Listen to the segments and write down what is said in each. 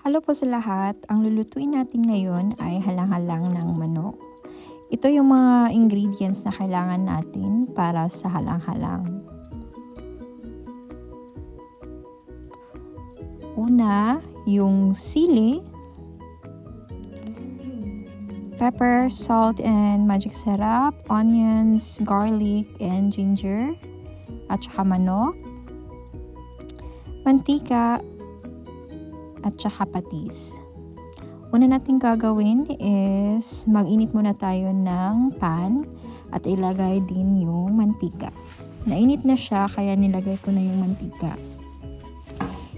Hello po sa lahat. Ang lulutuin natin ngayon ay halang-halang ng manok. Ito yung mga ingredients na kailangan natin para sa halang-halang. Una, yung sili, pepper, salt, and magic syrup, onions, garlic, and ginger, at saka manok, mantika, at saka patis. Una natin gagawin is mag-init muna tayo ng pan at ilagay din yung mantika. Nainit na siya kaya nilagay ko na yung mantika.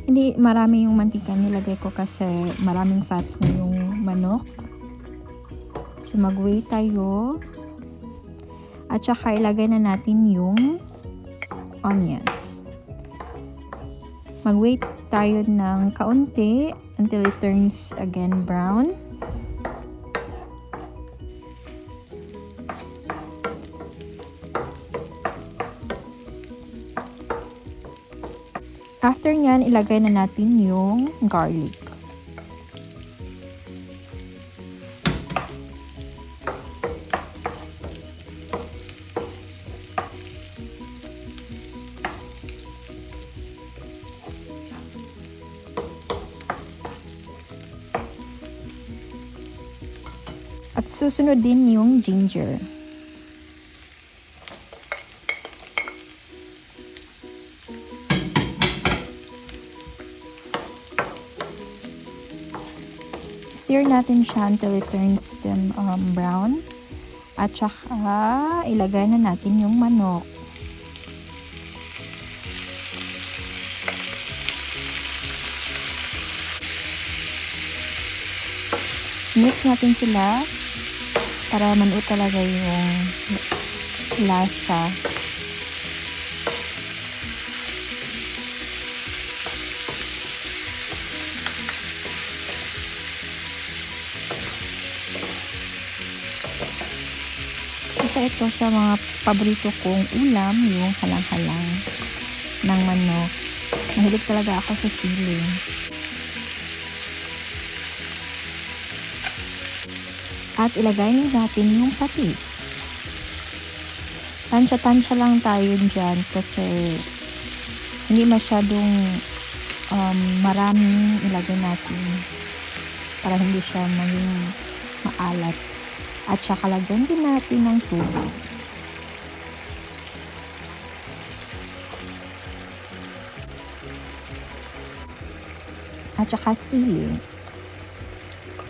Hindi marami yung mantika nilagay ko kasi maraming fats na yung manok. So mag-wait tayo at saka ilagay na natin yung onions. Mag-wait tayo ng kaunti until it turns again brown. After nyan, ilagay na natin yung garlic. At susunod din yung ginger. Stir natin siya until it turns them brown. At saka ilagay na natin yung manok. Mix natin sila para manuot talaga yung lasa. Isa ito sa mga paborito kong ulam, yung halang-halang ng manok. Mahilig talaga ako sa sili. At ilagay natin yung patis. Tansya-tansya lang tayo dyan kasi hindi masyadong maraming ilagay natin para hindi siya maging maalat. At saka lagyan din natin ng tubig. At saka sili.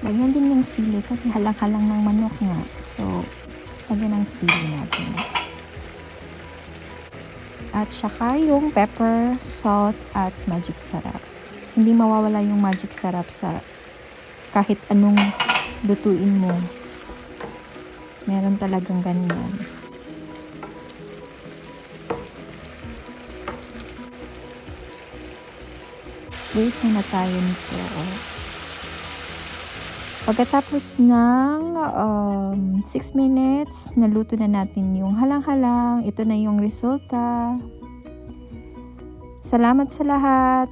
Lagyan din ng sili kasi halang-halang ng manok nga. So, lagyan ng sili natin. At saka yung pepper, salt, at magic syrup. Hindi mawawala yung magic syrup sa kahit anong lutuin mo. Meron talagang ganyan. Wait na tayo nito. Pagkatapos ng 6 minutes, naluto na natin yung halang-halang. Ito na yung resulta. Salamat sa lahat!